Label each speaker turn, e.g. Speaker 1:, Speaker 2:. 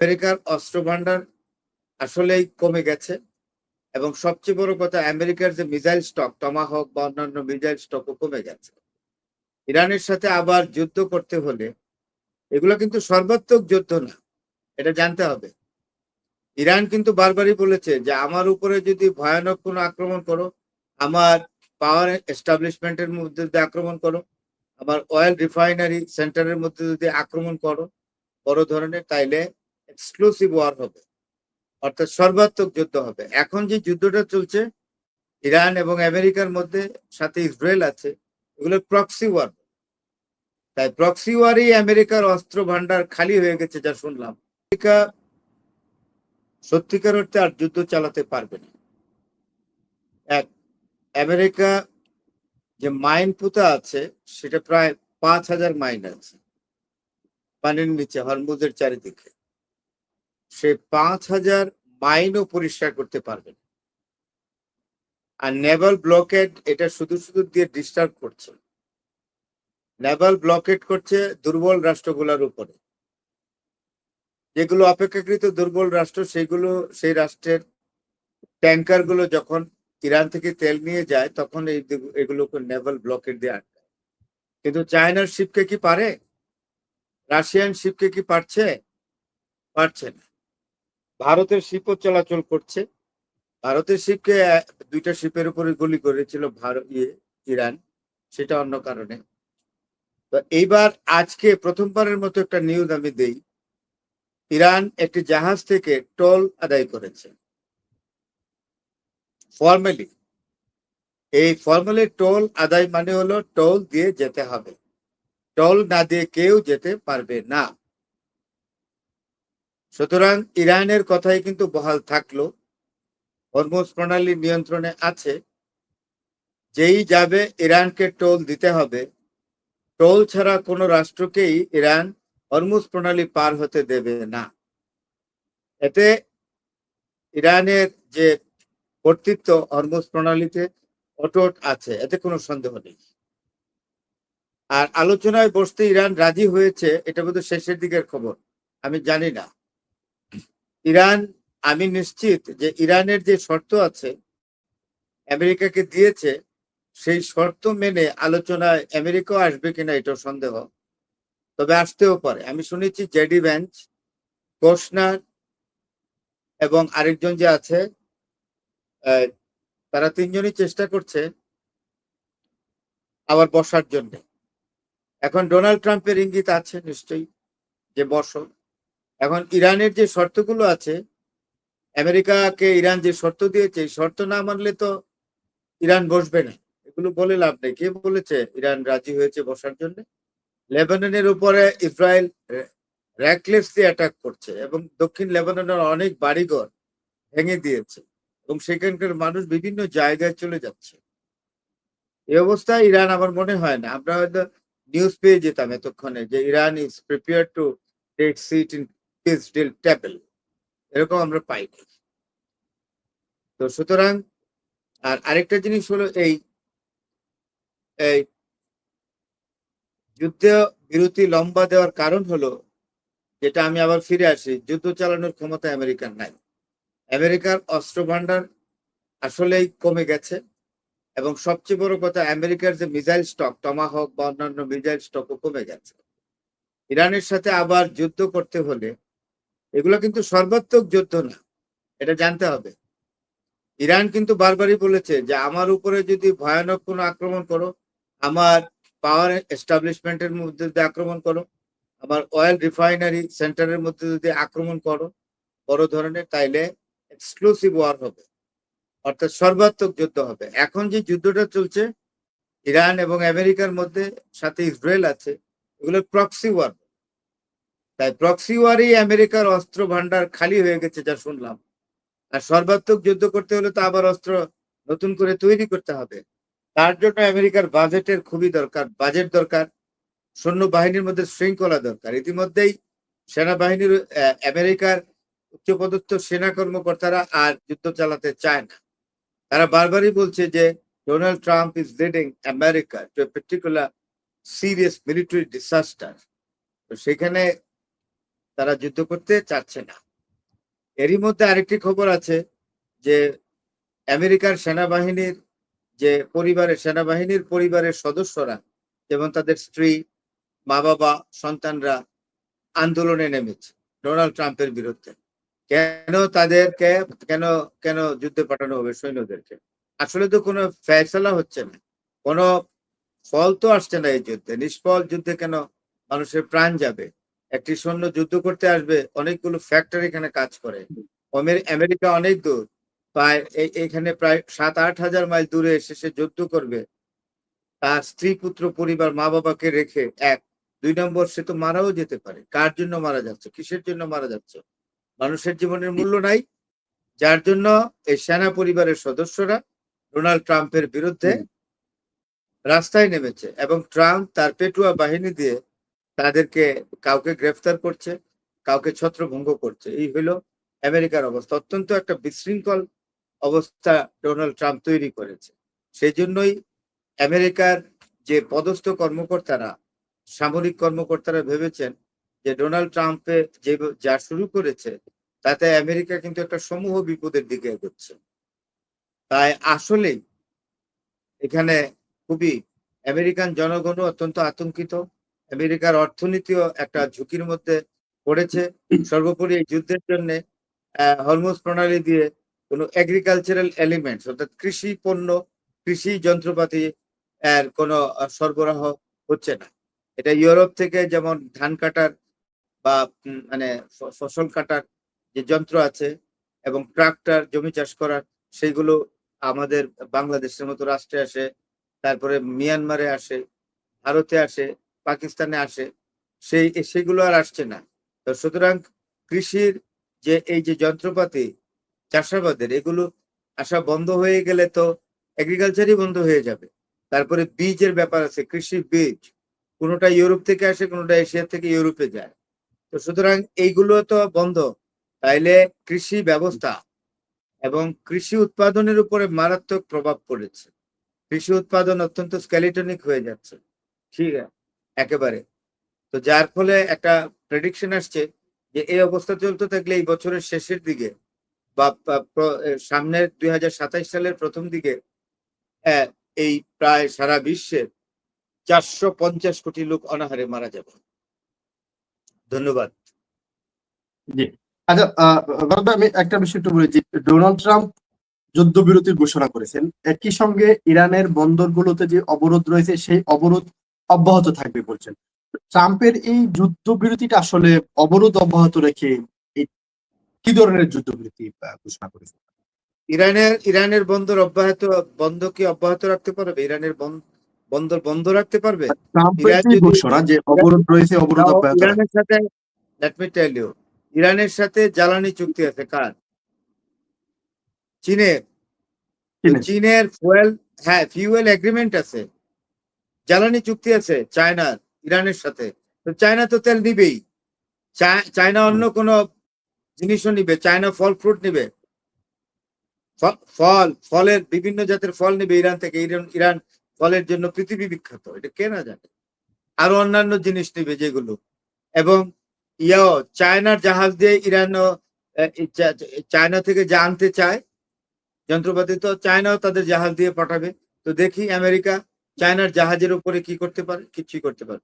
Speaker 1: আমেরিকার অস্ত্র ভান্ডার আসলেই কমে গেছে এবং সবচেয়ে বড় কথা আমেরিকার যে মিসাইল স্টক টমাহক বা অন্যান্য মিসাইল স্টকও কমে গেছে। ইরানের সাথে আবার যুদ্ধ করতে হলে এগুলো কিন্তু সর্বাত্মক যুদ্ধ না, এটা জানতে হবে। ইরান কিন্তু বারবারই বলেছে যে আমার উপরে যদি ভয়ানক কোনো আক্রমণ করো, আমার পাওয়ার এস্টাবলিশমেন্টের মধ্যে যদি আক্রমণ করো, আমার অয়েল রিফাইনারি সেন্টারের মধ্যে যদি আক্রমণ করো বড় ধরনের, তাইলে এক্সক্লুসিভ ওয়ার হবে, অর্থাৎ সর্বাত্মক যুদ্ধ হবে। এখন যে যুদ্ধটা চলছে ইরান এবং আমেরিকার মধ্যে, সাথে ইসরায়েল আছে, এগুলো প্রক্সি ওয়ার। তাই প্রক্সি ওয়ারই আমেরিকার অস্ত্র ভান্ডার খালি হয়ে গেছে, যা শুনলাম। আমেরিকা সত্যিকার অর্থে আর যুদ্ধ চালাতে পারবে না। এক, আমেরিকা যে মাইন পুঁতা আছে সেটা প্রায় 5,000 মাইন আছে পানির নিচে হরমুজের চারিদিকে। সে 5,000 মাইনও পরিষ্কার করতে পারবে না। আর নেভাল ব্লকেড এটা শুধু শুধু দিয়ে ডিস্টার্ব করছে। নেভাল ব্লকেড করছে দুর্বল রাষ্ট্রগুলোর উপরে, যেগুলো অপেক্ষাকৃত দুর্বল রাষ্ট্র, সেই রাষ্ট্রের ট্যাঙ্কার গুলো যখন ইরান থেকে তেল নিয়ে যায় তখন এগুলোকে নেভাল ব্লকেড দিয়ে আটকায়। কিন্তু চায়নার শিপকে কি পারে? রাশিয়ান শিপকে কি পারছে? পারছে না। ভারতের শিপও চলাচল করছে। ভারতের শিপকে দুইটা শিপের উপরে গুলি করেছিল ইরান, সেটা অন্য কারণে। তো এইবার আজকে প্রথমবারের মতো একটা নিউজ আমি দেই, ইরান একটি জাহাজ থেকে টোল আদায় করেছে ফর্মালি। এই ফর্মালি টোল আদায় মানে হলো টোল দিয়ে যেতে হবে, টোল না দিয়ে কেউ যেতে পারবে না। সুতরাং ইরানের কথাই কিন্তু বহাল থাকলো, হরমুজ প্রণালী নিয়ন্ত্রণে আছে, যেই যাবে ইরানকে টোল দিতে হবে। টোল ছাড়া কোনো রাষ্ট্রকেই ইরান হরমুজ প্রণালী পার হতে দেবে না। এতে ইরানের যে কর্তৃত্ব হরমুজ প্রণালীতে অটুট আছে, এতে কোনো সন্দেহ নেই। আর আলোচনায় বসতে ইরান রাজি হয়েছে, এটা বোধহয় শেষের দিকের খবর, আমি জানি না। ইরান, আমি নিশ্চিত যে ইরানের যে শর্ত আছে আমেরিকাকে দিয়েছে, সেই শর্ত মেনে আলোচনায় আমেরিকাও আসবে কিনা এটা সন্দেহ, তবে আসতেও পারে। আমি শুনেছি জেডি ভ্যান্স, কোশনার এবং আরেকজন যে আছে, তারা তিনজনই চেষ্টা করছে আবার বসার জন্য। এখন ডোনাল্ড ট্রাম্পের ইঙ্গিত আছে নিশ্চয়ই যে বসো। এখন ইরানের যে শর্তগুলো আছে, আমেরিকাকে ইরান যে শর্ত দিয়েছে, এই শর্ত না মানলে তো ইরান বসবে না। এগুলো বলে লাভ নেই। কে বলেছে ইরান রাজি হয়েছে বসার জন্য? লেবাননের উপরে ইসরায়েল র্যাকলেসলি অ্যাটাক করছে এবং দক্ষিণ লেবাননের অনেক বাড়িঘর ভেঙে দিয়েছে এবং সেখানকার মানুষ বিভিন্ন জায়গায় চলে যাচ্ছে। এই অবস্থায় ইরান, আমার মনে হয় না, আমরা হয়তো নিউজ পেয়ে যেতাম এতক্ষণে যে Iran is prepare to take seat in peace deal table, এরকম আমরা পাইনি। তো সুতরাং আর আরেকটা জিনিস হলো এই যুদ্ধ বিরতি লম্বা দেওয়ার কারণ হলো, যেটা আমি আবার ফিরে আসি, যুদ্ধ চালানোর ক্ষমতা আমেরিকার নাই। আমেরিকার অস্ত্র ভান্ডার আসলেই কমে গেছে এবং সবচেয়ে বড় কথা আমেরিকার যে মিসাইল স্টক টমাহক বা অন্যান্য মিসাইল স্টকও কমে গেছে। ইরানের সাথে আবার যুদ্ধ করতে হলে এগুলো কিন্তু সর্বাত্মক যুদ্ধ না, এটা জানতে হবে। ইরান কিন্তু বারবারই বলেছে যে আমার উপরে যদি ভয়ানক কোনো আক্রমণ করো, আমার পাওয়ার এস্টাবলিশমেন্টের মধ্যে যদি আক্রমণ করো, আমার অয়েল রিফাইনারি সেন্টারের মধ্যে যদি আক্রমণ করো বড় ধরনের, তাইলে এক্সক্লুসিভ ওয়ার হবে, অর্থাৎ সর্বাত্মক যুদ্ধ হবে। এখন যে যুদ্ধটা চলছে ইরান এবং আমেরিকার মধ্যে, সাথে ইসরায়েল আছে, এগুলো প্রক্সি ওয়ার। তাই প্রক্সি ওয়ারই আমেরিকার অস্ত্র ভান্ডার খালি হয়ে গেছে, যা শুনলাম। আর সর্বাত্মক যুদ্ধ করতে হলে তো আবার অস্ত্র নতুন করে তৈরি করতে হবে। তার জন্য আমেরিকার বাজেটের খুবই দরকার, বাজেট দরকার, সৈন্য বাহিনীর মধ্যে শৃঙ্খলা দরকার। ইতিমধ্যেই সেনাবাহিনীর আমেরিকার উচ্চপদস্থ সেনা কর্মকর্তারা আর যুদ্ধ চালাতে চায় না। তারা বারবারই বলছে যে Donald Trump is leading America to a particular serious military disaster. তো সেখানে তারা যুদ্ধ করতে চাচ্ছে না। এরই মধ্যে আরেকটি খবর আছে যে আমেরিকার সেনাবাহিনীর পরিবারের সদস্যরা, যেমন তাদের স্ত্রী, মা বাবা, সন্তানরা আন্দোলনে নেমেছে ডোনাল্ড ট্রাম্পের বিরুদ্ধে। কেন তাদেরকে কেন কেন যুদ্ধে পাঠানো হবে সৈন্যদেরকে? আসলে তো কোনো ফয়সালা হচ্ছে না, কোনো ফল তো আসছে না এই যুদ্ধে। নিষ্ফল যুদ্ধে কেন মানুষের প্রাণ যাবে? একটি সৈন্য যুদ্ধ করতে আসবে, অনেকগুলো ফ্যাক্টরি এখানে কাজ করে। আমেরিকা অনেক দূর, এখানে প্রায় 7-8 হাজার মাইল দূরে এসে সে যুদ্ধ করবে তার স্ত্রী, পুত্র, পরিবার, মা বাবাকে রেখে। 2 নম্বর, সে তো মারাও যেতে পারে। কার জন্য মারা যাচ্ছে? কিসের জন্য মারা যাচ্ছে? মানুষের জীবনের মূল্য নাই, যার জন্য এই সেনা পরিবারের সদস্যরা ডোনাল্ড ট্রাম্পের বিরুদ্ধে রাস্তায় নেমেছে এবং ট্রাম্প তার পেটুয়া বাহিনী দিয়ে তাদেরকে কাউকে গ্রেফতার করছে, কাউকে ছত্রভঙ্গ করছে। এই হলো আমেরিকার অবস্থা। অত্যন্ত একটা বিশৃঙ্খল অবস্থা ডোনাল্ড ট্রাম্প তৈরি করেছে। সেই জন্যই আমেরিকার যে পদস্থ কর্মকর্তারা, সামরিক কর্মকর্তারা ভেবেছেন যে ডোনাল্ড ট্রাম্পে যে যা শুরু করেছে তাতে আমেরিকা কিন্তু একটা সমূহ বিপদের দিকে এগোচ্ছে। তাই আসলেই এখানে খুবই আমেরিকান জনগণও অত্যন্ত আতঙ্কিত। আমেরিকার অর্থনীতিও একটা ঝুঁকির মধ্যে পড়েছে। সর্বোপরি এই যুদ্ধের জন্য হরমুজ প্রণালী দিয়ে কোনো এগ্রিকালচারাল এলিমেন্টস, অর্থাৎ কৃষি পণ্য, কৃষি যন্ত্রপাতি এর কোনো সরবরাহ হচ্ছে না। এটা ইউরোপ থেকে যেমন ধান কাটার বা মানে ফসল কাটার যে যন্ত্র আছে এবং ট্রাক্টর জমি চাষ করার, সেগুলো আমাদের বাংলাদেশের মতো রাষ্ট্রে আসে, তারপরে মিয়ানমারে আসে, ভারতে আসে, পাকিস্তানে আসে, সেগুলো আর আসছে না। তো সুতরাং কৃষির যে এই যে যন্ত্রপাতি, চাষাবাদের, এগুলো আসা বন্ধ হয়ে গেলে তো এগ্রিকালচারই বন্ধ হয়ে যাবে। তারপরে বীজের ব্যাপার আছে, কৃষি বীজ কোনোটা ইউরোপ থেকে আসে, কোনোটা এশিয়া থেকে ইউরোপে যায়। তো সুতরাং এইগুলো তো বন্ধ, তাইলে কৃষি ব্যবস্থা এবং কৃষি উৎপাদনের উপরে মারাত্মক প্রভাব পড়েছে। কৃষি উৎপাদন অত্যন্ত স্কেলিটনিক হয়ে যাচ্ছে, ঠিক আছে, একেবারে। তো যার ফলে একটা প্রেডিকশন আসছে যে এই অবস্থা চলতে থাকলে এই বছরের শেষের দিকে বা সামনের 2027 সালের প্রথম দিকে এই প্রায় সারা বিশ্বের 450 কোটি লোক অনাহারে মারা যাবে। ধন্যবাদ।
Speaker 2: জি, আচ্ছা, আমি একটা বিষয় একটু বলি যে ডোনাল্ড ট্রাম্প যুদ্ধবিরতির ঘোষণা করেছেন, একই সঙ্গে ইরানের বন্দরগুলোতে যে অবরোধ রয়েছে সেই অবরোধ অব্যাহত থাকবে বলছেন। ট্রাম্পের এই যুদ্ধবিরতিটা আসলে অবরোধ অব্যাহত রেখে কি ধরনের যুদ্ধবিরতি ঘোষণা করেছে?
Speaker 1: ইরানের বন্ধ কি অব্যাহত রাখতে পারবে? ইরানের বন্দর বন্ধ রাখতে পারবে?
Speaker 2: ট্রাম্পের যে ঘোষণা যে অবরোধ রয়েছে, অবরোধ অব্যাহত রাখবে।
Speaker 1: ইরানের সাথে, লেট মি টেল ইউ, ইরানের সাথে জ্বালানি চুক্তি আছে কার? চীনের। চীনের ফিউয়েল এগ্রিমেন্ট আছে, জ্বালানি চুক্তি আছে চায়নার ইরানের সাথে। তো চায়না তো তেল নিবেই। চায়না অন্য কোনো জিনিসও নিবে, চায়না ফল ফ্রুট নিবে, ফলের বিভিন্ন জাতের ফল নিবে ইরান থেকে। ইরান ফলের জন্য পৃথিবী বিখ্যাত, এটা কে না জানে। আরো অন্যান্য জিনিস নিবে যেগুলো। এবং চায়নার জাহাজ দিয়ে ইরানও চায়না থেকে যা আনতে চায় যন্ত্রপাতি, তো চায়নাও তাদের জাহাজ দিয়ে পাঠাবে। তো দেখি আমেরিকা চায়নার জাহাজের উপরে কি করতে পারে? কিছুই করতে পারে।